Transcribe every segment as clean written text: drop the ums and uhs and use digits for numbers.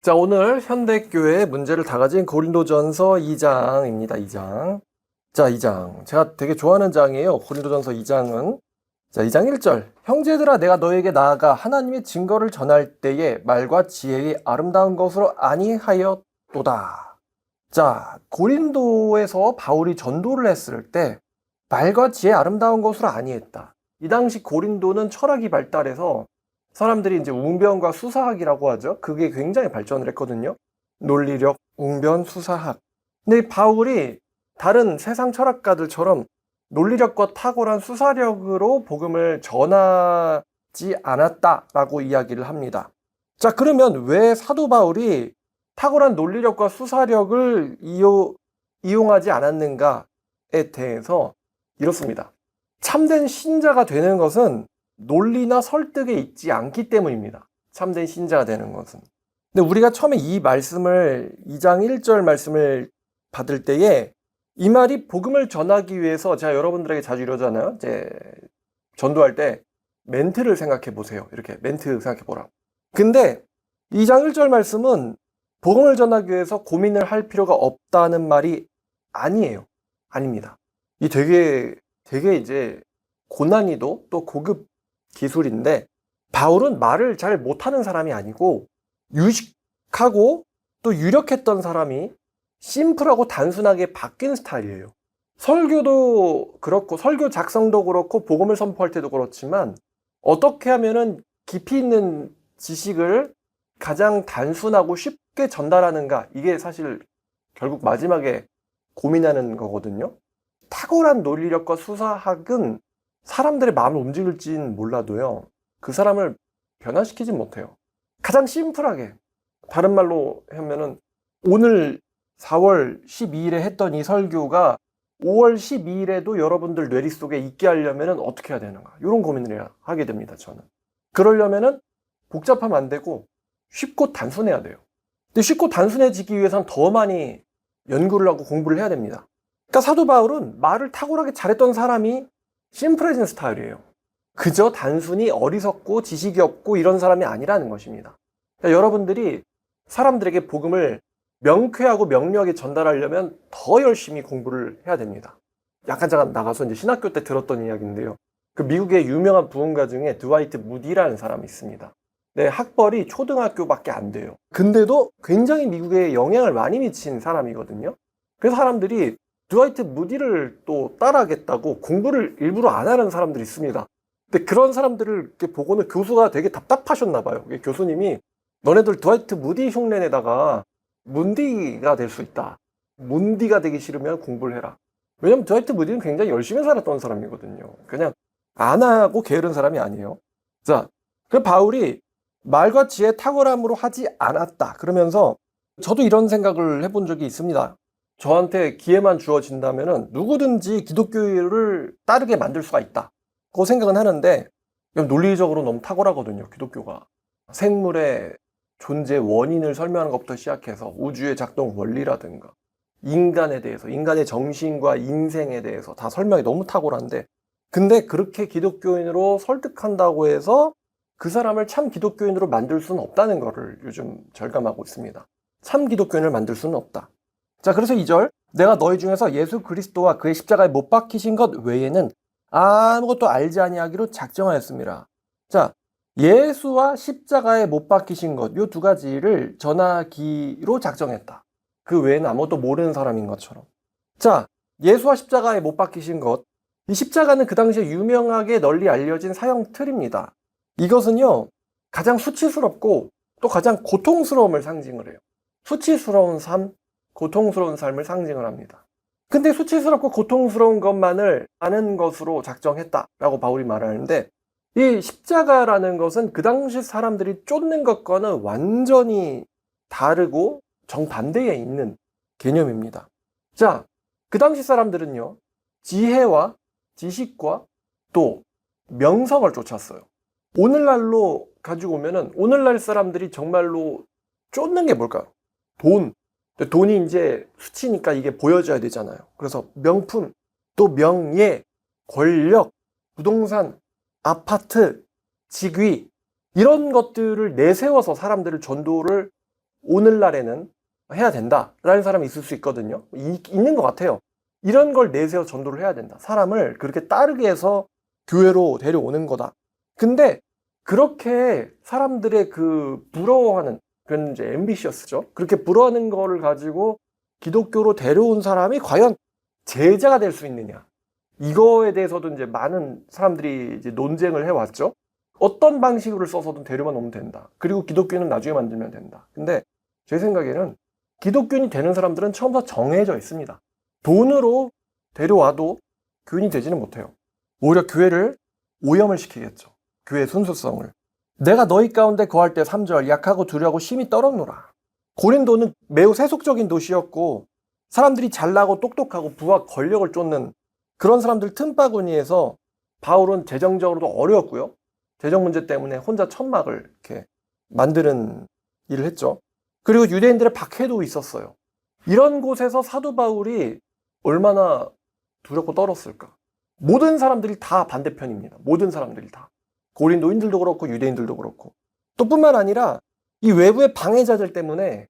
자, 오늘 현대교회 문제를 다 가진 고린도전서 2장입니다. 2장. 자, 2장. 제가 되게 좋아하는 장이에요. 고린도전서 2장은. 자, 2장 1절. 형제들아, 내가 너에게 나아가 하나님의 증거를 전할 때에 말과 지혜의 아름다운 것으로 아니하였도다. 자, 고린도에서 바울이 전도를 했을 때 말과 지혜의 아름다운 것으로 아니했다. 이 당시 고린도는 철학이 발달해서 사람들이 이제 웅변과 수사학이라고 하죠. 그게 굉장히 발전을 했거든요. 논리력, 웅변, 수사학. 근데 바울이 다른 세상 철학가들처럼 논리력과 탁월한 수사력으로 복음을 전하지 않았다라고 이야기를 합니다. 자, 그러면 왜 사도 바울이 탁월한 논리력과 수사력을 이용하지 않았는가에 대해서 이렇습니다. 참된 신자가 되는 것은 논리나 설득에 있지 않기 때문입니다. 참된 신자가 되는 것은. 근데 우리가 처음에 이 말씀을 2장 1절 말씀을 받을 때에 이 말이 복음을 전하기 위해서 제가 여러분들에게 자주 이러잖아요. 이제 전도할 때 멘트를 생각해 보세요. 이렇게 멘트 생각해 보라. 근데 2장 1절 말씀은 복음을 전하기 위해서 고민을 할 필요가 없다는 말이 아니에요. 아닙니다. 이 되게 이제 고난이도 또 고급 기술인데 바울은 말을 잘 못하는 사람이 아니고 유식하고 또 유력했던 사람이 심플하고 단순하게 바뀐 스타일이에요. 설교도 그렇고 설교 작성도 그렇고 복음을 선포할 때도 그렇지만 어떻게 하면은 깊이 있는 지식을 가장 단순하고 쉽게 전달하는가, 이게 사실 결국 마지막에 고민하는 거거든요. 탁월한 논리력과 수사학은 사람들의 마음을 움직일진 몰라도요, 그 사람을 변화시키진 못해요. 가장 심플하게, 다른 말로 하면은 오늘 4월 12일에 했던 이 설교가 5월 12일에도 여러분들 뇌리 속에 있게 하려면 어떻게 해야 되는가, 이런 고민을 하게 됩니다. 저는 그러려면은 복잡하면 안 되고 쉽고 단순해야 돼요. 근데 쉽고 단순해지기 위해서는 더 많이 연구를 하고 공부를 해야 됩니다. 그러니까 사도 바울은 말을 탁월하게 잘했던 사람이 심플해진 스타일이에요. 그저 단순히 어리석고 지식이 없고 이런 사람이 아니라는 것입니다. 그러니까 여러분들이 사람들에게 복음을 명쾌하고 명료하게 전달하려면 더 열심히 공부를 해야 됩니다. 약간 잠깐 나가서 이제 신학교 때 들었던 이야기인데요. 그 미국의 유명한 부흥가 중에 드와이트 무디라는 사람이 있습니다. 네, 학벌이 초등학교밖에 안 돼요. 근데도 굉장히 미국에 영향을 많이 미친 사람이거든요. 그래서 사람들이 드와이트 무디를 또 따라하겠다고 공부를 일부러 안 하는 사람들이 있습니다. 근데 그런 사람들을 이렇게 보고는 교수가 되게 답답하셨나 봐요. 교수님이 너네들 드와이트 무디 흉내내다가 문디가 될 수 있다. 문디가 되기 싫으면 공부를 해라. 왜냐면 드와이트 무디는 굉장히 열심히 살았던 사람이거든요. 그냥 안 하고 게으른 사람이 아니에요. 자, 그 바울이 말과 지혜 탁월함으로 하지 않았다 그러면서 저도 이런 생각을 해본 적이 있습니다. 저한테 기회만 주어진다면 누구든지 기독교를 따르게 만들 수가 있다, 그 생각은 하는데 논리적으로 너무 탁월하거든요. 기독교가 생물의 존재 원인을 설명하는 것부터 시작해서 우주의 작동 원리라든가 인간에 대해서, 인간의 정신과 인생에 대해서 다 설명이 너무 탁월한데, 근데 그렇게 기독교인으로 설득한다고 해서 그 사람을 참 기독교인으로 만들 수는 없다는 것을 요즘 절감하고 있습니다. 참 기독교인을 만들 수는 없다. 자, 그래서 2절, 내가 너희 중에서 예수 그리스도와 그의 십자가에 못 박히신 것 외에는 아무것도 알지 아니하기로 작정하였습니다. 자, 예수와 십자가에 못 박히신 것, 이 두 가지를 전하기로 작정했다. 그 외에는 아무것도 모르는 사람인 것처럼. 자, 예수와 십자가에 못 박히신 것, 이 십자가는 그 당시에 유명하게 널리 알려진 사형 틀입니다. 이것은요, 가장 수치스럽고 또 가장 고통스러움을 상징을 해요. 수치스러운 삶, 고통스러운 삶을 상징을 합니다. 근데 수치스럽고 고통스러운 것만을 아는 것으로 작정했다라고 바울이 말하는데, 이 십자가라는 것은 그 당시 사람들이 쫓는 것과는 완전히 다르고 정반대에 있는 개념입니다. 자, 그 당시 사람들은요, 지혜와 지식과 또 명성을 쫓았어요. 오늘날로 가지고 오면은 오늘날 사람들이 정말로 쫓는 게 뭘까요? 돈. 돈이 이제 수치니까 이게 보여져야 되잖아요. 그래서 명품, 또 명예, 권력, 부동산, 아파트, 직위, 이런 것들을 내세워서 사람들을 전도를 오늘날에는 해야 된다라는 사람이 있을 수 있거든요. 있는 것 같아요. 이런 걸 내세워 전도를 해야 된다. 사람을 그렇게 따르게 해서 교회로 데려오는 거다. 근데 그렇게 사람들의 그 부러워하는, 그런 이제 앰비셔스죠. 그렇게 부러워하는 거를 가지고 기독교로 데려온 사람이 과연 제자가 될 수 있느냐. 이거에 대해서도 이제 많은 사람들이 이제 논쟁을 해왔죠. 어떤 방식으로 써서든 데려만 오면 된다. 그리고 기독교는 나중에 만들면 된다. 근데 제 생각에는 기독교인이 되는 사람들은 처음부터 정해져 있습니다. 돈으로 데려와도 교인이 되지는 못해요. 오히려 교회를 오염을 시키겠죠. 교회의 순수성을. 내가 너희 가운데 거할 때 3절 약하고 두려하고 심히 떨었노라. 고린도는 매우 세속적인 도시였고 사람들이 잘나고 똑똑하고 부와 권력을 쫓는 그런 사람들 틈바구니에서 바울은 재정적으로도 어려웠고요. 재정 문제 때문에 혼자 천막을 이렇게 만드는 일을 했죠. 그리고 유대인들의 박해도 있었어요. 이런 곳에서 사도 바울이 얼마나 두렵고 떨었을까. 모든 사람들이 다 반대편입니다. 모든 사람들이 다. 고린도인들도 그렇고 유대인들도 그렇고. 또 뿐만 아니라 이 외부의 방해자들 때문에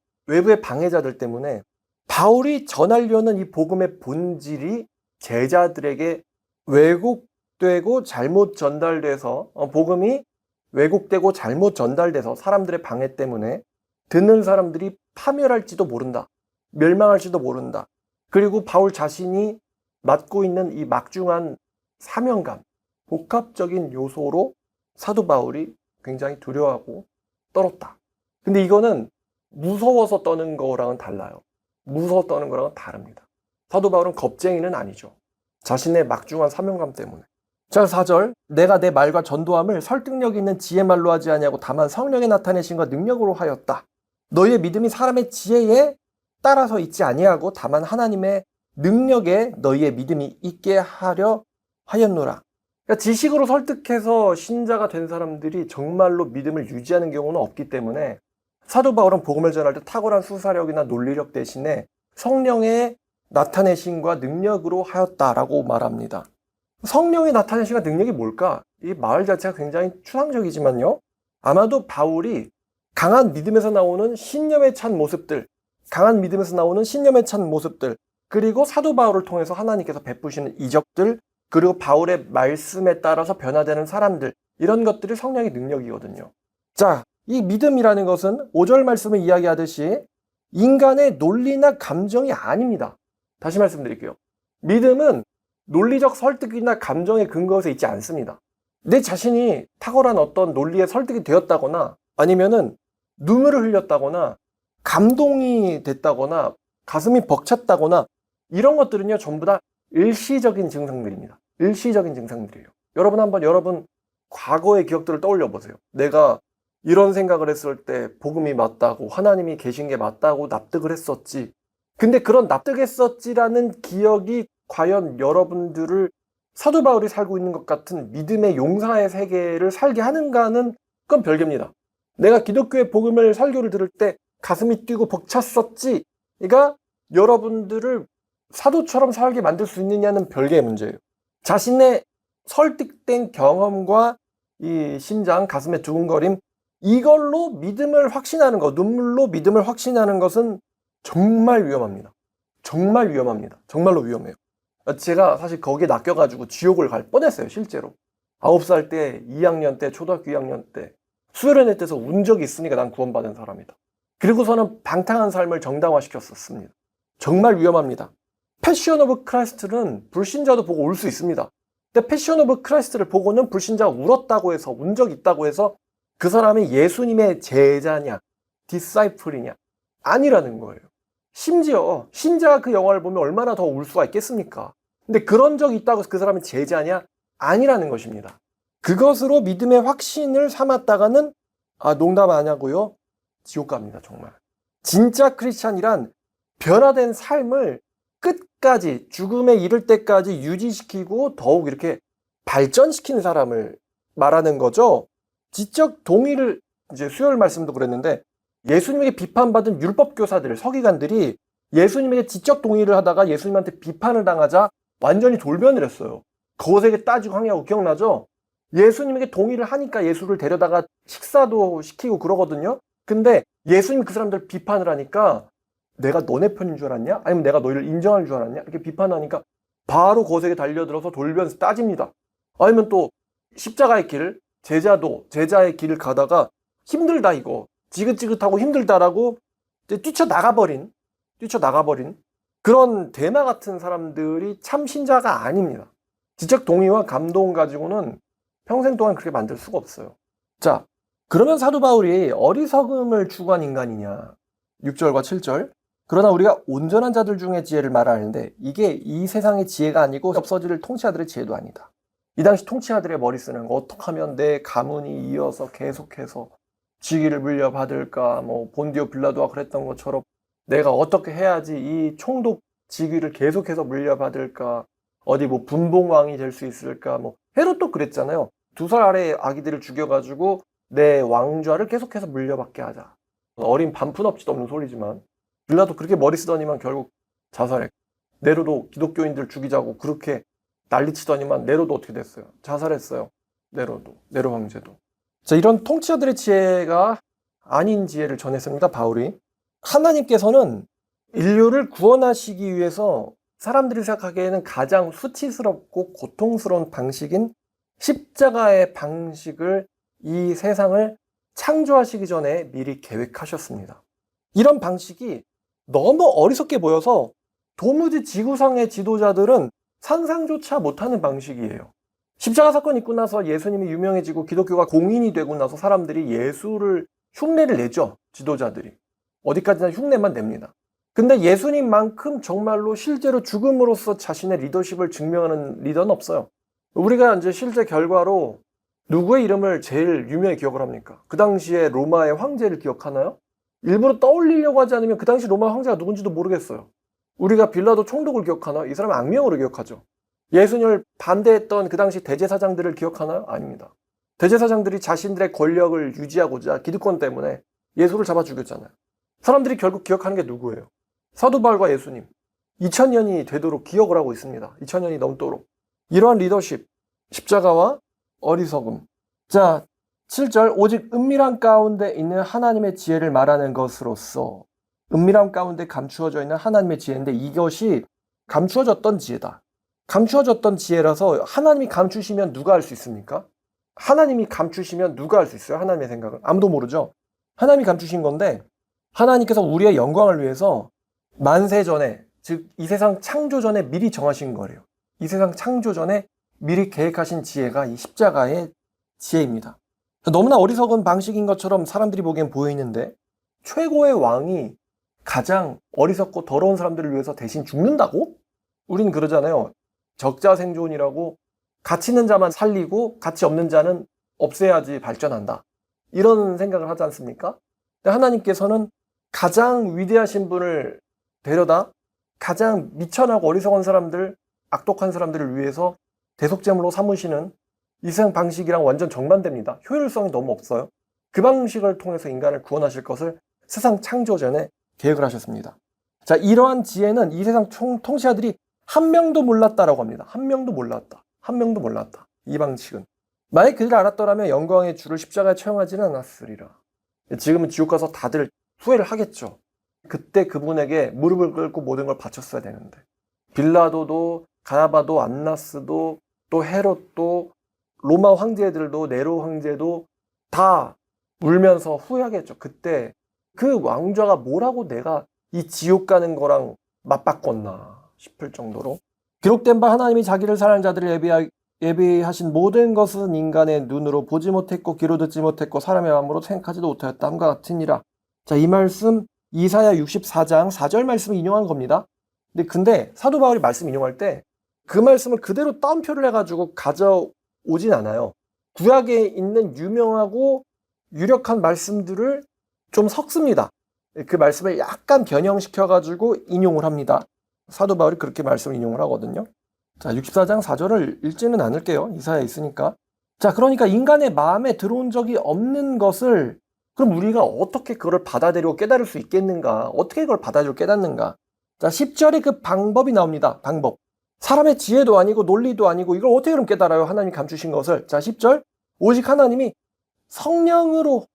바울이 전하려는 이 복음의 본질이 제자들에게 왜곡되고 잘못 전달돼서 복음이 왜곡되고 잘못 전달돼서 사람들의 방해 때문에 듣는 사람들이 파멸할지도 모른다. 멸망할지도 모른다. 그리고 바울 자신이 맡고 있는 이 막중한 사명감, 복합적인 요소로 사도 바울이 굉장히 두려워하고 떨었다. 근데 이거는 무서워서 떠는 거랑은 달라요. 무서워 떠는 거랑은 다릅니다. 사도 바울은 겁쟁이는 아니죠. 자신의 막중한 사명감 때문에. 자, 4절. 내가 내 말과 전도함을 설득력 있는 지혜 말로 하지 아니하고 다만 성령의 나타내심과 능력으로 하였다. 너희의 믿음이 사람의 지혜에 따라서 있지 아니하고 다만 하나님의 능력에 너희의 믿음이 있게 하려 하였노라. 그러니까 지식으로 설득해서 신자가 된 사람들이 정말로 믿음을 유지하는 경우는 없기 때문에 사도 바울은 복음을 전할 때 탁월한 수사력이나 논리력 대신에 성령의 나타내심과 능력으로 하였다라고 말합니다. 성령의 나타내심과 능력이 뭘까? 이 말 자체가 굉장히 추상적이지만요. 아마도 바울이 강한 믿음에서 나오는 신념에 찬 모습들, 그리고 사도 바울을 통해서 하나님께서 베푸시는 이적들, 그리고 바울의 말씀에 따라서 변화되는 사람들, 이런 것들이 성령의 능력이거든요. 자, 이 믿음이라는 것은 5절 말씀을 이야기하듯이 인간의 논리나 감정이 아닙니다. 다시 말씀드릴게요. 믿음은 논리적 설득이나 감정의 근거에서 있지 않습니다. 내 자신이 탁월한 어떤 논리에 설득이 되었다거나 아니면은 눈물을 흘렸다거나 감동이 됐다거나 가슴이 벅찼다거나 이런 것들은요 전부 다 일시적인 증상들입니다. 일시적인 증상들이에요. 여러분 과거의 기억들을 떠올려 보세요. 내가 이런 생각을 했을 때 복음이 맞다고, 하나님이 계신 게 맞다고 납득을 했었지. 근데 그런 납득했었지라는 기억이 과연 여러분들을 사도 바울이 살고 있는 것 같은 믿음의 용사의 세계를 살게 하는가는 그건 별개입니다. 내가 기독교의 복음을 설교를 들을 때 가슴이 뛰고 벅찼었지. 그러니까 여러분들을 사도처럼 살게 만들 수 있느냐는 별개의 문제예요. 자신의 설득된 경험과 이 심장, 가슴의 두근거림, 이걸로 믿음을 확신하는 것, 눈물로 믿음을 확신하는 것은 정말 위험합니다. 정말 위험합니다. 정말로 위험해요. 제가 사실 거기에 낚여가지고 지옥을 갈 뻔했어요, 실제로. 9살 때, 2학년 때, 초등학교 2학년 때 수련회 때서 운 적이 있으니까 난 구원받은 사람이다. 그리고서는 방탕한 삶을 정당화시켰었습니다. 정말 위험합니다. 패션 오브 크라이스트는 불신자도 보고 울 수 있습니다. 근데 패션 오브 크라이스트를 보고는 불신자가 울었다고 해서, 운 적이 있다고 해서 그 사람이 예수님의 제자냐, 디사이플이냐, 아니라는 거예요. 심지어 신자가 그 영화를 보면 얼마나 더 울 수가 있겠습니까? 근데 그런 적이 있다고 해서 그 사람이 제자냐? 아니라는 것입니다. 그것으로 믿음의 확신을 삼았다가는 농담 안 하고요. 지옥 갑니다, 정말. 진짜 크리스찬이란 변화된 삶을 끝까지, 죽음에 이를 때까지 유지시키고 더욱 이렇게 발전시키는 사람을 말하는 거죠. 지적 동의를, 이제 수요일 말씀도 그랬는데, 예수님에게 비판받은 율법교사들, 서기관들이 예수님에게 지적 동의를 하다가 예수님한테 비판을 당하자 완전히 돌변을 했어요. 거세게 따지고 항의하고, 기억나죠? 예수님에게 동의를 하니까 예수를 데려다가 식사도 시키고 그러거든요. 근데 예수님이 그 사람들 비판을 하니까 내가 너네 편인 줄 알았냐? 아니면 내가 너희를 인정할 줄 알았냐? 이렇게 비판하니까 바로 거세게 달려들어서 돌변해서 따집니다. 아니면 또 십자가의 길, 제자의 길을 가다가 힘들다 이거, 지긋지긋하고 힘들다라고 이제 뛰쳐나가버린 그런 대마 같은 사람들이 참 신자가 아닙니다. 지적 동의와 감동 가지고는 평생 동안 그렇게 만들 수가 없어요. 자, 그러면 사도 바울이 어리석음을 추구한 인간이냐? 6절과 7절. 그러나 우리가 온전한 자들 중에 지혜를 말하는데 이게 이 세상의 지혜가 아니고 없어질 통치자들의 지혜도 아니다. 이 당시 통치자들의 머리 쓰는 거, 어떻게 하면 내 가문이 이어서 계속해서 직위를 물려받을까, 뭐 본디오 빌라도가 그랬던 것처럼 내가 어떻게 해야지 이 총독 직위를 계속해서 물려받을까, 어디 뭐 분봉왕이 될 수 있을까, 뭐 헤롯도 그랬잖아요. 2살 아래 아기들을 죽여가지고 내 왕좌를 계속해서 물려받게 하자. 어린 반푼업지도 없는 소리지만 빌라도 그렇게 머리 쓰더니만 결국 자살했고, 네로도 기독교인들 죽이자고 그렇게 난리치더니만 네로도 어떻게 됐어요? 자살했어요. 네로 황제도. 자, 이런 통치자들의 지혜가 아닌 지혜를 전했습니다, 바울이. 하나님께서는 인류를 구원하시기 위해서 사람들이 생각하기에는 가장 수치스럽고 고통스러운 방식인 십자가의 방식을, 이 세상을 창조하시기 전에 미리 계획하셨습니다. 이런 방식이 너무 어리석게 보여서 도무지 지구상의 지도자들은 상상조차 못하는 방식이에요. 십자가 사건이 있고 나서 예수님이 유명해지고 기독교가 공인이 되고 나서 사람들이 예수를 흉내를 내죠. 지도자들이. 어디까지나 흉내만 냅니다. 근데 예수님만큼 정말로 실제로 죽음으로써 자신의 리더십을 증명하는 리더는 없어요. 우리가 이제 실제 결과로 누구의 이름을 제일 유명히 기억을 합니까? 그 당시에 로마의 황제를 기억하나요? 일부러 떠올리려고 하지 않으면 그 당시 로마 황제가 누군지도 모르겠어요. 우리가 빌라도 총독을 기억하나요? 이 사람은 악명으로 기억하죠. 예수님을 반대했던 그 당시 대제사장들을 기억하나요? 아닙니다. 대제사장들이 자신들의 권력을 유지하고자 기득권 때문에 예수를 잡아 죽였잖아요. 사람들이 결국 기억하는 게 누구예요? 사도 바울과 예수님. 2000년이 되도록 기억을 하고 있습니다. 2000년이 넘도록. 이러한 리더십, 십자가와 어리석음. 자, 7절. 오직 은밀한 가운데 있는 하나님의 지혜를 말하는 것으로서, 은밀한 가운데 감추어져 있는 하나님의 지혜인데 이것이 감추어졌던 지혜다. 감추어졌던 지혜라서 하나님이 감추시면 누가 할 수 있습니까? 하나님이 감추시면 누가 할 수 있어요? 하나님의 생각을. 아무도 모르죠. 하나님이 감추신 건데 하나님께서 우리의 영광을 위해서 만세 전에, 즉 이 세상 창조 전에 미리 정하신 거래요. 이 세상 창조 전에 미리 계획하신 지혜가 이 십자가의 지혜입니다. 너무나 어리석은 방식인 것처럼 사람들이 보기엔 보이는데 최고의 왕이 가장 어리석고 더러운 사람들을 위해서 대신 죽는다고? 우린 그러잖아요. 적자생존이라고, 가치 있는 자만 살리고 가치 없는 자는 없애야지 발전한다. 이런 생각을 하지 않습니까? 근데 하나님께서는 가장 위대하신 분을 데려다 가장 미천하고 어리석은 사람들, 악독한 사람들을 위해서 대속제물로 삼으시는 이 세상 방식이랑 완전 정반대입니다. 효율성이 너무 없어요. 그 방식을 통해서 인간을 구원하실 것을 세상 창조 전에 계획을 하셨습니다. 자, 이러한 지혜는 이 세상 통치자들이 한 명도 몰랐다라고 합니다. 한 명도 몰랐다. 이 방식은. 만약 그들을 알았더라면 영광의 주를 십자가에 처형하지는 않았으리라. 지금은 지옥 가서 다들 후회를 하겠죠. 그때 그분에게 무릎을 꿇고 모든 걸 바쳤어야 되는데. 빌라도도, 가야바도, 안나스도, 또 헤롯도, 로마 황제들도, 네로 황제도 다 울면서 후회하겠죠. 그때 그 왕좌가 뭐라고 내가 이 지옥 가는 거랑 맞바꿨나 싶을 정도로. 기록된 바 하나님이 자기를 사랑하는 자들을 예비하신 모든 것은 인간의 눈으로 보지 못했고 귀로 듣지 못했고 사람의 마음으로 생각하지도 못하였다 함과 같으니라. 자, 이 말씀 이사야 64장 4절 말씀을 인용한 겁니다. 근데 사도 바울이 말씀 인용할 때 그 말씀을 그대로 따옴표를 해가지고 가져오진 않아요. 구약에 있는 유명하고 유력한 말씀들을 좀 섞습니다. 그 말씀을 약간 변형시켜가지고 인용을 합니다. 사도 바울이 그렇게 말씀을 인용을 하거든요. 자, 64장 4절을 읽지는 않을게요. 이사야에 있으니까. 자, 그러니까 인간의 마음에 들어온 적이 없는 것을 그럼 우리가 어떻게 그걸 받아들이고 깨달을 수 있겠는가? 어떻게 그걸 받아들이고 깨닫는가? 자, 10절에 그 방법이 나옵니다. 방법. 사람의 지혜도 아니고 논리도 아니고 이걸 어떻게 그럼 깨달아요? 하나님이 감추신 것을. 자, 10절. 오직 하나님이 성령으로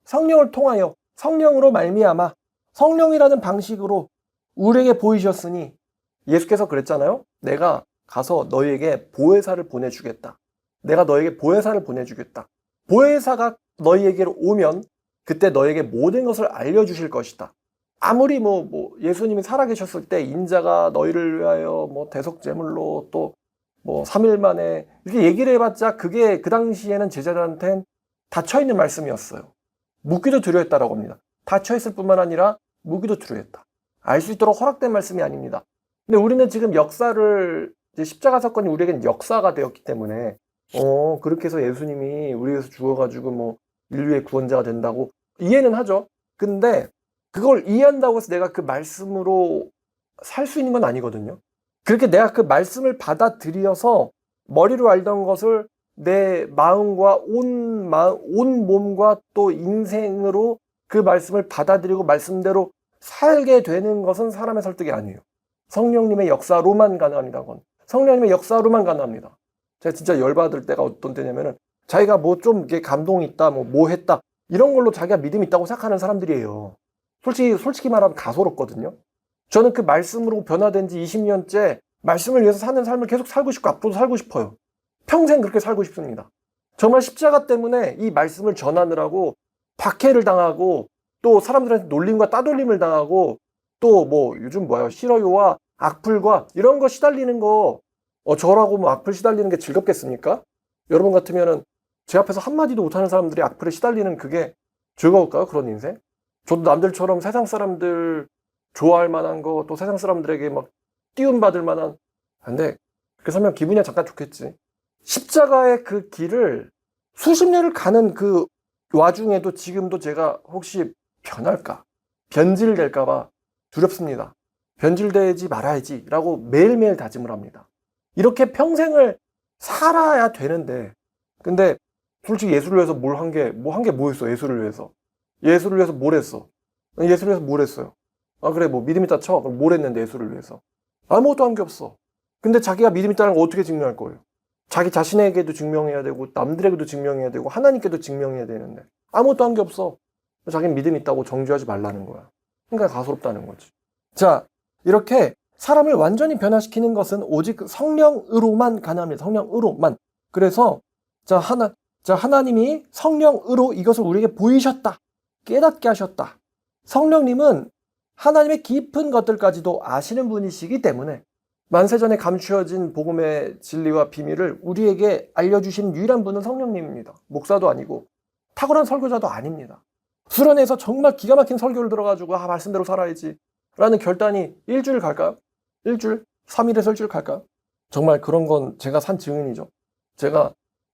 성령을 통하여 성령으로 말미암아 성령이라는 방식으로 우리에게 보이셨으니 예수께서 그랬잖아요. 내가 가서 너희에게 보혜사를 보내주겠다. 내가 너에게 보혜사를 보내주겠다. 보혜사가 너희에게로 오면 그때 너에게 모든 것을 알려주실 것이다. 아무리 예수님이 살아계셨을 때 인자가 너희를 위하여 대속제물로 또 3일 만에 이렇게 얘기를 해봤자 그게 그 당시에는 제자들한테는 닫혀있는 말씀이었어요. 묻기도 두려웠다라고 합니다. 닫혀있을 뿐만 아니라 묻기도 두려웠다. 알 수 있도록 허락된 말씀이 아닙니다. 근데 우리는 지금 역사를 십자가 사건이 우리에겐 역사가 되었기 때문에 그렇게 해서 예수님이 우리 위해서 죽어가지고 인류의 구원자가 된다고 이해는 하죠. 근데 그걸 이해한다고 해서 내가 그 말씀으로 살 수 있는 건 아니거든요. 그렇게 내가 그 말씀을 받아들여서 머리로 알던 것을 내 마음과 온 몸과 또 인생으로 그 말씀을 받아들이고 말씀대로 살게 되는 것은 사람의 설득이 아니에요. 성령님의 역사로만 가능합니다. 그건. 성령님의 역사로만 가능합니다. 제가 진짜 열받을 때가 어떤 때냐면은 자기가 좀 이렇게 감동이 있다, 뭐 했다 이런 걸로 자기가 믿음이 있다고 생각하는 사람들이에요. 솔직히 말하면 가소롭거든요. 저는 그 말씀으로 변화된 지 20년째 말씀을 위해서 사는 삶을 계속 살고 싶고 앞으로도 살고 싶어요. 평생 그렇게 살고 싶습니다. 정말 십자가 때문에 이 말씀을 전하느라고 박해를 당하고 또 사람들한테 놀림과 따돌림을 당하고 또 요즘 싫어요와 악플과 이런 거 시달리는 거 저라고 악플 시달리는 게 즐겁겠습니까? 여러분 같으면은 제 앞에서 한마디도 못하는 사람들이 악플에 시달리는 그게 즐거울까요? 그런 인생? 저도 남들처럼 세상 사람들 좋아할 만한 거 또 세상 사람들에게 띄움받을 만한 근데 그렇게 살면 기분이 잠깐 좋겠지. 십자가의 그 길을 수십 년을 가는 그 와중에도 지금도 제가 혹시 변할까? 변질될까 봐 두렵습니다. 변질되지 말아야지 라고 매일매일 다짐을 합니다. 이렇게 평생을 살아야 되는데 근데 솔직히 예수를 위해서 한 게 뭐 했어? 예수를 위해서 뭘 했어? 예수를 위해서 뭘 했어요? 그래 믿음 있다 쳐. 그럼 뭘 했는데 예수를 위해서? 아무것도 한 게 없어. 근데 자기가 믿음 있다는 걸 어떻게 증명할 거예요? 자기 자신에게도 증명해야 되고 남들에게도 증명해야 되고 하나님께도 증명해야 되는데 아무것도 한 게 없어. 자기는 믿음 있다고 정죄하지 말라는 거야. 그러니까 가소롭다는 거지. 자, 이렇게 사람을 완전히 변화시키는 것은 오직 성령으로만 가능합니다. 성령으로만. 그래서 하나님이 성령으로 이것을 우리에게 보이셨다. 깨닫게 하셨다. 성령님은 하나님의 깊은 것들까지도 아시는 분이시기 때문에 만세전에 감추어진 복음의 진리와 비밀을 우리에게 알려주신 유일한 분은 성령님입니다. 목사도 아니고 탁월한 설교자도 아닙니다. 수련회에서 정말 기가 막힌 설교를 들어가지고 말씀대로 살아야지 라는 결단이 일주일 갈까요? 일주일? 3일에서 일주일 갈까요? 정말 그런 건 제가 산 증인이죠. 제가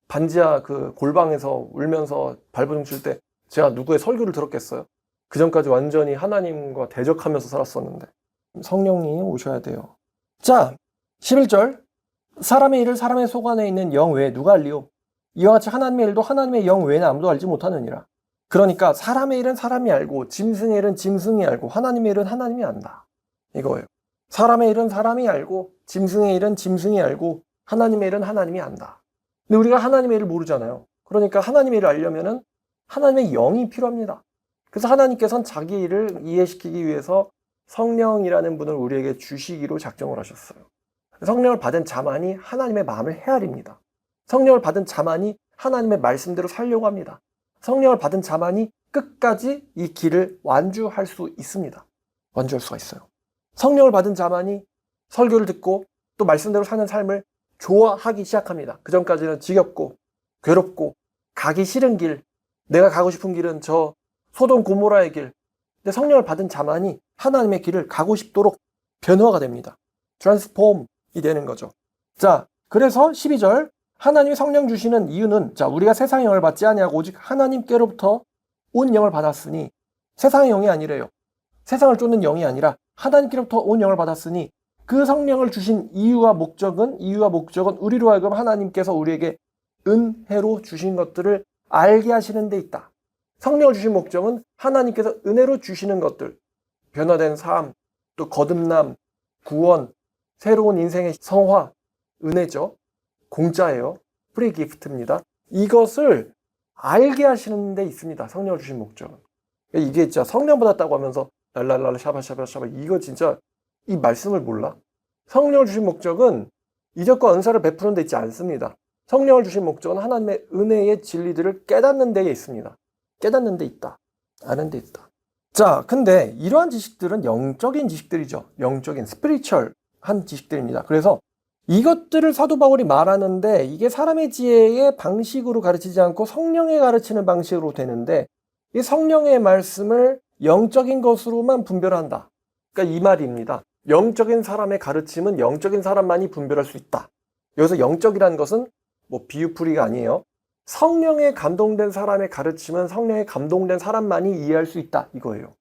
반지하 그 골방에서 울면서 발버둥 칠 때 제가 누구의 설교를 들었겠어요? 그 전까지 완전히 하나님과 대적하면서 살았었는데 성령님이 오셔야 돼요. 자, 11절 사람의 일을 사람의 속 안에 있는 영 외에 누가 알리오? 이와 같이 하나님의 일도 하나님의 영 외에는 아무도 알지 못하느니라. 그러니까 사람의 일은 사람이 알고 짐승의 일은 짐승이 알고 하나님의 일은 하나님이 안다. 이거예요. 사람의 일은 사람이 알고 짐승의 일은 짐승이 알고 하나님의 일은 하나님이 안다. 근데 우리가 하나님의 일을 모르잖아요. 그러니까 하나님의 일을 알려면은 하나님의 영이 필요합니다. 그래서 하나님께서는 자기 일을 이해시키기 위해서 성령이라는 분을 우리에게 주시기로 작정을 하셨어요. 성령을 받은 자만이 하나님의 마음을 헤아립니다. 성령을 받은 자만이 하나님의 말씀대로 살려고 합니다. 성령을 받은 자만이 끝까지 이 길을 완주할 수 있습니다. 완주할 수가 있어요. 성령을 받은 자만이 설교를 듣고 또 말씀대로 사는 삶을 좋아하기 시작합니다. 그 전까지는 지겹고 괴롭고 가기 싫은 길, 내가 가고 싶은 길은 저 소돔 고모라의 길. 근데 성령을 받은 자만이 하나님의 길을 가고 싶도록 변화가 됩니다. 트랜스폼이 되는 거죠. 자, 그래서 12절 하나님이 성령 주시는 이유는 우리가 세상의 영을 받지 아니하고 오직 하나님께로부터 온 영을 받았으니 세상의 영이 아니래요. 세상을 쫓는 영이 아니라 하나님께로부터 온 영을 받았으니 그 성령을 주신 이유와 목적은 우리로 하여금 하나님께서 우리에게 은혜로 주신 것들을 알게 하시는 데 있다. 성령을 주신 목적은 하나님께서 은혜로 주시는 것들, 변화된 삶, 또 거듭남, 구원, 새로운 인생의 성화, 은혜죠. 공짜예요. 프리 기프트입니다. 이것을 알게 하시는 데 있습니다. 성령을 주신 목적은. 이게 진짜 성령 받았다고 하면서 랄랄랄라 샤바샤바샤바 이거 진짜 이 말씀을 몰라? 성령을 주신 목적은 이적과 은사를 베푸는 데 있지 않습니다. 성령을 주신 목적은 하나님의 은혜의 진리들을 깨닫는 데에 있습니다. 깨닫는 데 있다. 아는 데 있다. 자, 근데 이러한 지식들은 영적인 지식들이죠. 영적인 스피리추얼한 지식들입니다. 그래서 이것들을 사도 바울이 말하는데 이게 사람의 지혜의 방식으로 가르치지 않고 성령의 가르치는 방식으로 되는데 이 성령의 말씀을 영적인 것으로만 분별한다. 그러니까 이 말입니다. 영적인 사람의 가르침은 영적인 사람만이 분별할 수 있다. 여기서 영적이라는 것은 뭐 비유풀이가 아니에요. 성령에 감동된 사람의 가르침은 성령에 감동된 사람만이 이해할 수 있다. 이거예요.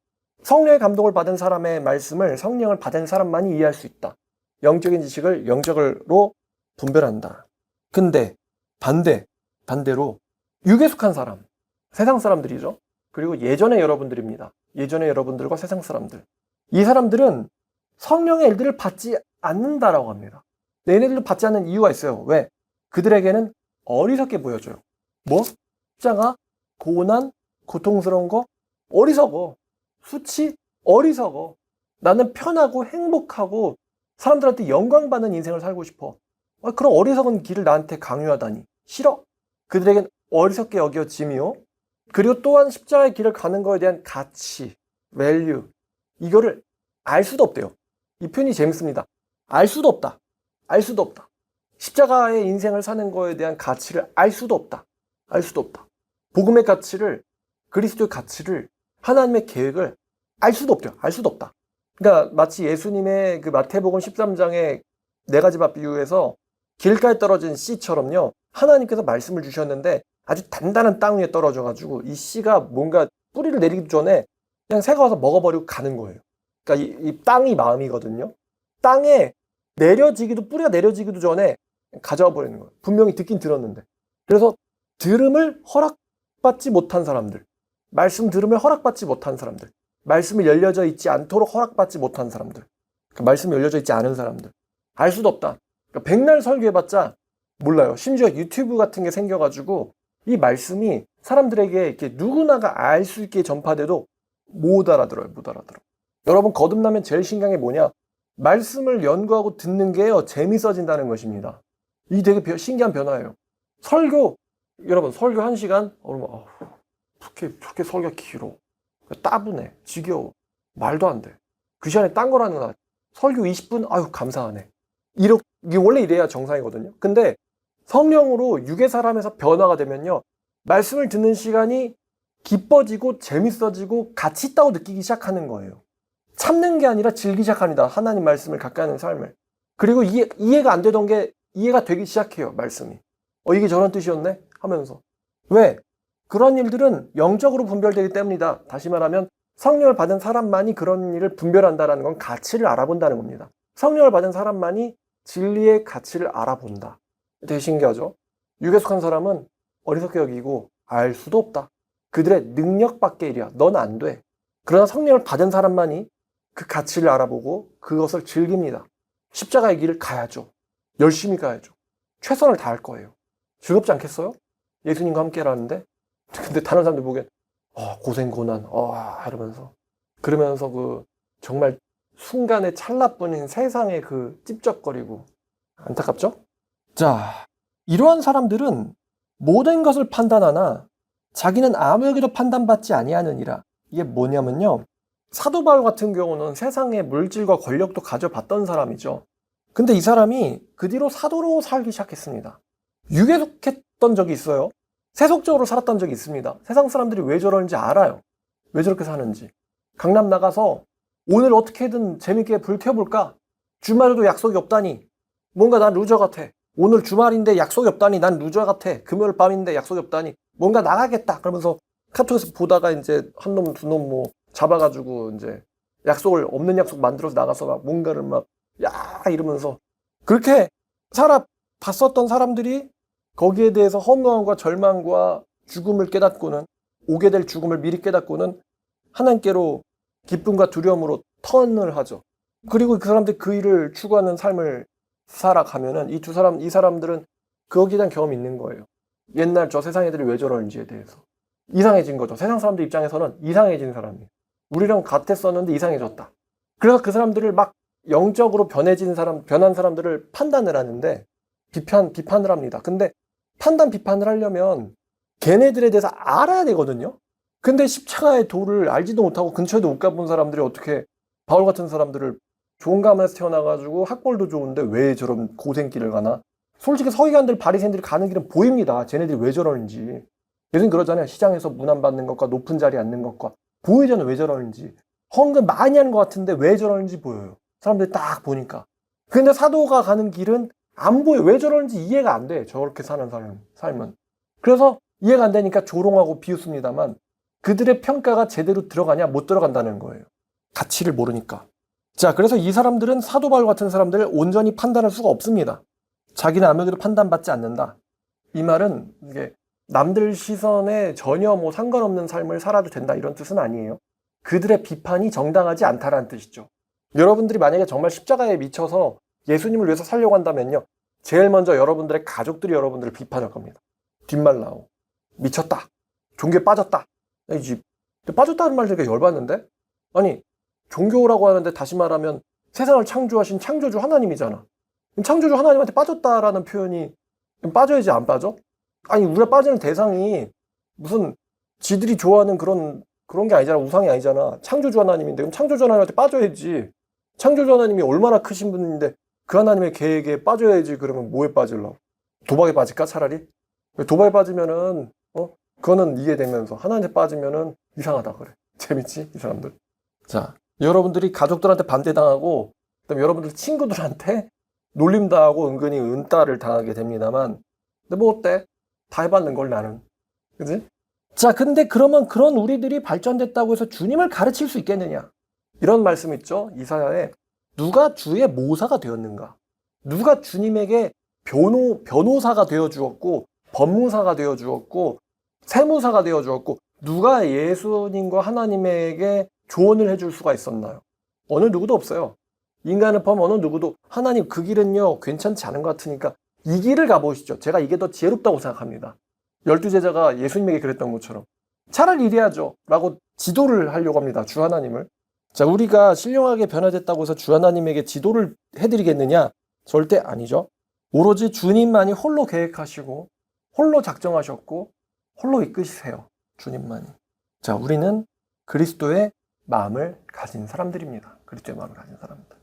성령의 감동을 받은 사람의 말씀을 성령을 받은 사람만이 이해할 수 있다. 영적인 지식을 영적으로 분별한다. 근데 반대로 육에 속한 사람, 세상 사람들이죠. 그리고 예전의 여러분들입니다. 예전의 여러분들과 세상 사람들. 이 사람들은 성령의 일들을 받지 않는다라고 합니다. 얘네들도 받지 않는 이유가 있어요. 왜? 그들에게는 어리석게 보여져요. 뭐? 십자가, 고난, 고통스러운 거? 어리석어. 수치? 어리석어. 나는 편하고 행복하고 사람들한테 영광받는 인생을 살고 싶어. 그런 어리석은 길을 나한테 강요하다니. 싫어. 그들에겐 어리석게 여겨짐이요. 그리고 또한 십자가의 길을 가는 거에 대한 가치, 밸류. 이거를 알 수도 없대요. 이 표현이 재밌습니다. 알 수도 없다. 알 수도 없다. 십자가의 인생을 사는 거에 대한 가치를 알 수도 없다. 알 수도 없다. 복음의 가치를, 그리스도의 가치를, 하나님의 계획을 알 수도 없대요. 알 수도 없다. 그러니까 마치 예수님의 그 마태복음 13장의 네 가지 밥 비유에서 길가에 떨어진 씨처럼요. 하나님께서 말씀을 주셨는데 아주 단단한 땅 위에 떨어져가지고 이 씨가 뭔가 뿌리를 내리기 전에 그냥 새가 와서 먹어버리고 가는 거예요. 그러니까 이 땅이 마음이거든요. 땅에 뿌리가 내려지기도 전에 가져와 버리는 거예요. 분명히 듣긴 들었는데. 그래서 들음을 허락받지 못한 사람들, 말씀 들음을 허락받지 못한 사람들, 말씀이 열려져 있지 않도록 허락받지 못한 사람들, 그러니까 말씀이 열려져 있지 않은 사람들, 알 수도 없다. 그러니까 백날 설교해봤자 몰라요. 심지어 유튜브 같은 게 생겨가지고 이 말씀이 사람들에게 이렇게 누구나가 알 수 있게 전파돼도 못 알아들어요. 못 알아들어. 여러분 거듭나면 제일 신기한 게 뭐냐? 말씀을 연구하고 듣는 게요 재밌어진다는 것입니다. 이 되게 신기한 변화예요. 여러분 설교 1시간? 그러면 그렇게 설교가 길어. 따분해. 지겨워. 말도 안 돼. 그 시간에 딴 거라는 거야. 설교 20분? 아유 감사하네. 이게 원래 이래야 정상이거든요. 근데 성령으로 육의 사람에서 변화가 되면요. 말씀을 듣는 시간이 기뻐지고 재밌어지고 가치 있다고 느끼기 시작하는 거예요. 참는 게 아니라 즐기기 시작합니다. 하나님 말씀을 가까이 하는 삶을. 그리고 이해가 안 되던 게 이해가 되기 시작해요. 말씀이. 이게 저런 뜻이었네? 하면서. 왜? 그런 일들은 영적으로 분별되기 때문이다. 다시 말하면 성령을 받은 사람만이 그런 일을 분별한다는 건 가치를 알아본다는 겁니다. 성령을 받은 사람만이 진리의 가치를 알아본다. 되게 신기하죠? 육에 속한 사람은 어리석게 여기고 알 수도 없다. 그들의 능력 밖의 일이야. 넌 안 돼. 그러나 성령을 받은 사람만이 그 가치를 알아보고 그것을 즐깁니다. 십자가의 길을 가야죠. 열심히 가야죠. 최선을 다할 거예요. 즐겁지 않겠어요? 예수님과 함께라는데. 근데 다른 사람들 보기엔 고생 고난 이러면서 그러면서 그 정말 순간의 찰나뿐인 세상에 그 찝쩍거리고 안타깝죠? 자, 이러한 사람들은 모든 것을 판단하나 자기는 아무에게도 판단받지 아니하느니라. 이게 뭐냐면요. 사도 바울 같은 경우는 세상의 물질과 권력도 가져봤던 사람이죠. 근데 이 사람이 그 뒤로 사도로 살기 시작했습니다. 육에 속했던 적이 있어요. 세속적으로 살았던 적이 있습니다. 세상 사람들이 왜 저러는지 알아요. 왜 저렇게 사는지. 강남 나가서 오늘 어떻게든 재밌게 불태워볼까? 주말에도 약속이 없다니. 뭔가 난 루저 같아. 오늘 주말인데 약속이 없다니 난 루저 같아. 금요일 밤인데 약속이 없다니 뭔가 나가겠다. 그러면서 카톡에서 보다가 이제 한 놈, 두 놈 뭐 잡아가지고 이제 없는 약속 만들어서 나가서 막 뭔가를 이러면서 그렇게 살아봤었던 사람들이 거기에 대해서 허무함과 절망과 죽음을 깨닫고는 오게 될 죽음을 미리 깨닫고는 하나님께로 기쁨과 두려움으로 턴을 하죠. 그리고 그 사람들이 그 일을 추구하는 삶을 살아가면은 이 사람들은 거기에 대한 경험이 있는 거예요. 옛날 저 세상 애들이 왜 저러는지에 대해서. 이상해진 거죠. 세상 사람들 입장에서는 이상해진 사람이에요. 우리랑 같았었는데 이상해졌다. 그래서 그 사람들을 막 영적으로 변한 사람들을 판단을 하는데 비판을 합니다. 근데 비판을 하려면 걔네들에 대해서 알아야 되거든요. 근데 십자가의 도를 알지도 못하고 근처에도 못 가본 사람들이 어떻게 바울 같은 사람들을 좋은 가문에서 태어나가지고 학벌도 좋은데 왜 저런 고생길을 가나? 솔직히 서기관들, 바리새인들이 가는 길은 보입니다. 쟤네들이 왜 저러는지. 예수님 그러잖아요. 시장에서 문안 받는 것과 높은 자리에 앉는 것과 보이잖아요. 왜 저러는지. 헌금 많이 하는 것 같은데 왜 저러는지 보여요. 사람들이 딱 보니까. 근데 사도가 가는 길은 안 보여. 왜 저러는지 이해가 안 돼. 저렇게 사는 삶은. 그래서 이해가 안 되니까 조롱하고 비웃습니다만 그들의 평가가 제대로 들어가냐 못 들어간다는 거예요. 가치를 모르니까. 자, 그래서 이 사람들은 사도 바울 같은 사람들을 온전히 판단할 수가 없습니다. 자기는 아무에게도 판단받지 않는다. 이 말은 이게 남들 시선에 전혀 뭐 상관없는 삶을 살아도 된다 이런 뜻은 아니에요. 그들의 비판이 정당하지 않다라는 뜻이죠. 여러분들이 만약에 정말 십자가에 미쳐서 예수님을 위해서 살려고 한다면요. 제일 먼저 여러분들의 가족들이 여러분들을 비판할 겁니다. 뒷말 나오고 미쳤다. 종교에 빠졌다. 빠졌다는 말 되게 열받는데? 아니 종교라고 하는데 다시 말하면 세상을 창조하신 창조주 하나님이잖아. 창조주 하나님한테 빠졌다라는 표현이 빠져야지 안 빠져? 아니 우리가 빠지는 대상이 무슨 지들이 좋아하는 그런 게 아니잖아. 우상이 아니잖아. 창조주 하나님인데 그럼 창조주 하나님한테 빠져야지. 창조주 하나님이 얼마나 크신 분인데 그 하나님의 계획에 빠져야지. 그러면 뭐에 빠질라고? 도박에 빠질까 차라리? 도박에 빠지면은 그거는 이해되면서 하나님한테 빠지면은 이상하다 그래. 재밌지? 이 사람들. 자, 여러분들이 가족들한테 반대당하고 그다음에 여러분들 친구들한테 놀림당하고 은근히 은따를 당하게 됩니다만 근데 뭐 어때? 다 해봤는 걸 나는. 그지? 자, 근데 그러면 그런 우리들이 발전됐다고 해서 주님을 가르칠 수 있겠느냐? 이런 말씀 있죠. 이사야에 누가 주의 모사가 되었는가? 누가 주님에게 변호사가 되어 주었고 법무사가 되어 주었고 세무사가 되어 주었고 누가 예수님과 하나님에게 조언을 해줄 수가 있었나요? 어느 누구도 없어요. 인간을 포함 어느 누구도 하나님 그 길은요 괜찮지 않은 것 같으니까 이 길을 가보시죠. 제가 이게 더 지혜롭다고 생각합니다. 12제자가 예수님에게 그랬던 것처럼 차라리 이래야죠 라고 지도를 하려고 합니다. 주 하나님을. 자, 우리가 신령하게 변화됐다고 해서 주 하나님에게 지도를 해드리겠느냐? 절대 아니죠. 오로지 주님만이 홀로 계획하시고 홀로 작정하셨고 홀로 이끄시세요. 주님만이. 자, 우리는 그리스도의 마음을 가진 사람들입니다. 그리스도의 마음을 가진 사람들.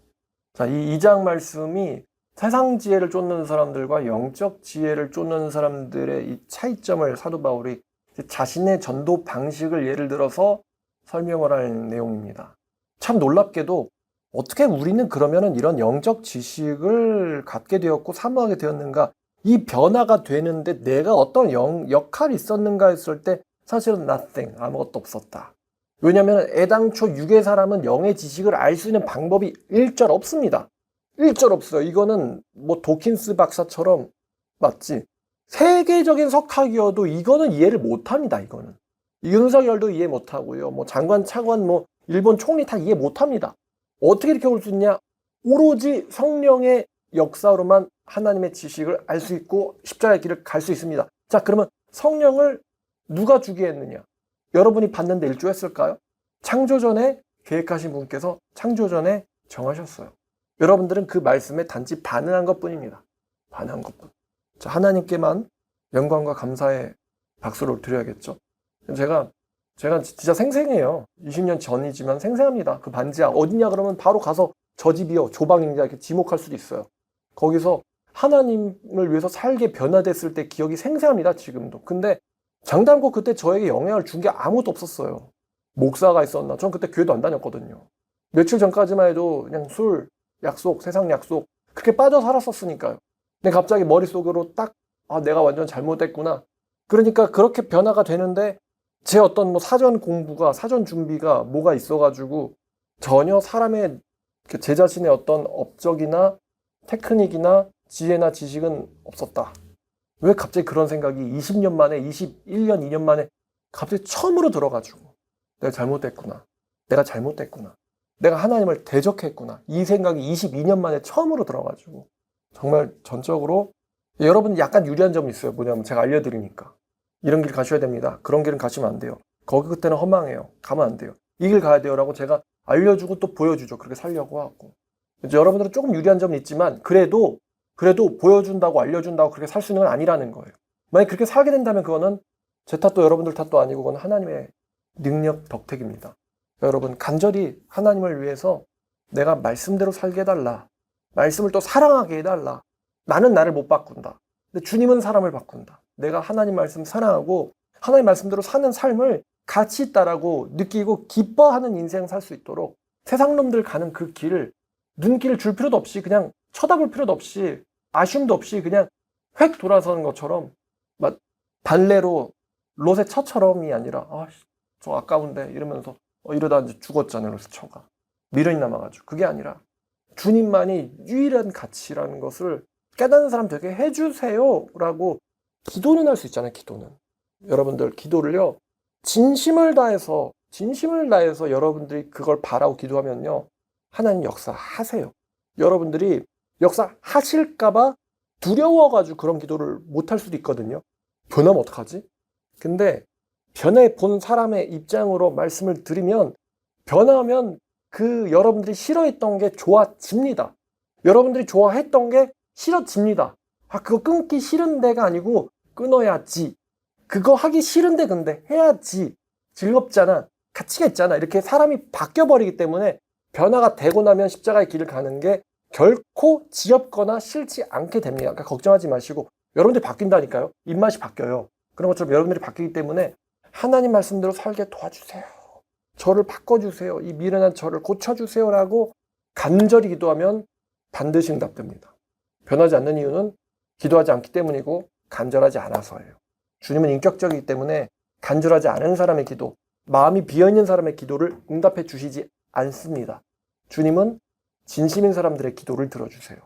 자, 이 2장 말씀이 세상 지혜를 쫓는 사람들과 영적 지혜를 쫓는 사람들의 이 차이점을 사도 바울이 자신의 전도 방식을 예를 들어서 설명을 하는 내용입니다. 참 놀랍게도 어떻게 우리는 그러면은 이런 영적 지식을 갖게 되었고 사모하게 되었는가? 이 변화가 되는데 내가 어떤 역할이 있었는가 했을 때 사실은 nothing, 아무것도 없었다. 왜냐하면 애당초 육의 사람은 영의 지식을 알 수 있는 방법이 일절 없습니다. 일절 없어요. 이거는 뭐 도킨스 박사처럼 맞지? 세계적인 석학이어도 이거는 이해를 못합니다. 이거는 윤석열도 이해 못하고요. 뭐 장관, 차관, 뭐 일본 총리 다 이해 못합니다. 어떻게 이렇게 올 수 있냐? 오로지 성령의 역사로만 하나님의 지식을 알 수 있고 십자가의 길을 갈 수 있습니다. 자, 그러면 성령을 누가 주게 했느냐? 여러분이 받는데 일조했을까요? 창조전에 계획하신 분께서 창조전에 정하셨어요. 여러분들은 그 말씀에 단지 반응한 것뿐입니다. 반응한 것뿐. 자, 하나님께만 영광과 감사의 박수를 드려야겠죠. 제가 진짜 생생해요. 20년 전이지만 생생합니다. 그 반지하 어디냐 그러면 바로 가서 저 집이요, 조방입니다 이렇게 지목할 수도 있어요. 거기서 하나님을 위해서 살게 변화됐을 때 기억이 생생합니다. 지금도. 근데 장담고 그때 저에게 영향을 준 게 아무것도 없었어요. 목사가 있었나? 전 그때 교회도 안 다녔거든요. 며칠 전까지만 해도 그냥 술, 약속, 세상 약속 그렇게 빠져 살았었으니까요. 근데 갑자기 머릿속으로 딱 내가 완전 잘못했구나. 그러니까 그렇게 변화가 되는데 제 어떤 뭐 사전 공부가 사전 준비가 뭐가 있어가지고 전혀 사람의 제 자신의 어떤 업적이나 테크닉이나 지혜나 지식은 없었다. 왜 갑자기 그런 생각이 20년 만에 21년 2년 만에 갑자기 처음으로 들어가지고 내가 잘못됐구나. 내가 하나님을 대적했구나. 이 생각이 22년 만에 처음으로 들어가지고 정말 전적으로 여러분 약간 유리한 점이 있어요. 뭐냐면 제가 알려드리니까. 이런 길 가셔야 됩니다. 그런 길은 가시면 안 돼요. 거기 그때는 허망해요. 가면 안 돼요. 이 길 가야 돼요라고 제가 알려주고 또 보여주죠. 그렇게 살려고 하고. 이제 여러분들은 조금 유리한 점이 있지만 그래도 보여준다고 알려준다고 그렇게 살 수 있는 건 아니라는 거예요. 만약 그렇게 살게 된다면 그거는 제 탓도 여러분들 탓도 아니고 그건 하나님의 능력 덕택입니다. 여러분 간절히 하나님을 위해서 내가 말씀대로 살게 해달라. 말씀을 또 사랑하게 해달라. 나는 나를 못 바꾼다. 근데 주님은 사람을 바꾼다. 내가 하나님 말씀 사랑하고 하나님 말씀대로 사는 삶을 가치 있다라고 느끼고 기뻐하는 인생 살 수 있도록 세상 놈들 가는 그 길을 눈길을 줄 필요도 없이 그냥 쳐다볼 필요도 없이 아쉬움도 없이 그냥 획 돌아서는 것처럼 막 발레로 롯의 처처럼이 아니라 저 아까운데 이러면서 이러다 이제 죽었잖아요. 롯의 처가 미련이 남아가지고. 그게 아니라 주님만이 유일한 가치라는 것을 깨닫는 사람 되게 해주세요 라고 기도는 할 수 있잖아요. 기도는 여러분들 기도를요 진심을 다해서 여러분들이 그걸 바라고 기도하면요 하나님 역사하세요. 여러분들이 역사하실까봐 두려워가지고 그런 기도를 못할 수도 있거든요. 변하면 어떡하지? 근데 변해 본 사람의 입장으로 말씀을 드리면 변하면 그 여러분들이 싫어했던 게 좋아집니다. 여러분들이 좋아했던 게 싫어집니다. 그거 끊기 싫은 데가 아니고 끊어야지. 그거 하기 싫은데 근데 해야지. 즐겁잖아. 가치가 있잖아. 이렇게 사람이 바뀌어버리기 때문에 변화가 되고 나면 십자가의 길을 가는 게 결코 지겹거나 싫지 않게 됩니다. 그러니까 걱정하지 마시고 여러분들이 바뀐다니까요. 입맛이 바뀌어요. 그런 것처럼 여러분들이 바뀌기 때문에 하나님 말씀대로 살게 도와주세요. 저를 바꿔주세요. 이 미련한 저를 고쳐주세요 라고 간절히 기도하면 반드시 응답됩니다. 변하지 않는 이유는 기도하지 않기 때문이고 간절하지 않아서예요. 주님은 인격적이기 때문에 간절하지 않은 사람의 기도, 마음이 비어있는 사람의 기도를 응답해 주시지 않습니다. 주님은 진심인 사람들의 기도를 들어주세요.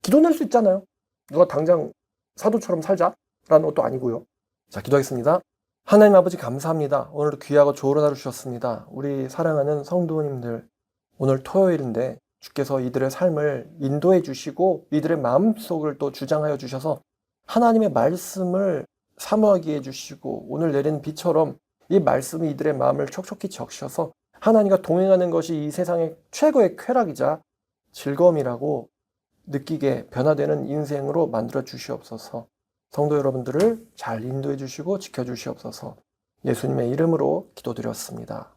기도 낼 수 있잖아요. 누가 당장 사도처럼 살자라는 것도 아니고요. 자, 기도하겠습니다. 하나님 아버지 감사합니다. 오늘도 귀하고 좋은 하루 주셨습니다. 우리 사랑하는 성도님들, 오늘 토요일인데 주께서 이들의 삶을 인도해 주시고 이들의 마음속을 또 주장하여 주셔서 하나님의 말씀을 사모하게 해주시고 오늘 내린 비처럼 이 말씀이 이들의 마음을 촉촉히 적셔서 하나님과 동행하는 것이 이 세상의 최고의 쾌락이자 즐거움이라고 느끼게 변화되는 인생으로 만들어 주시옵소서. 성도 여러분들을 잘 인도해 주시고 지켜 주시옵소서. 예수님의 이름으로 기도드렸습니다.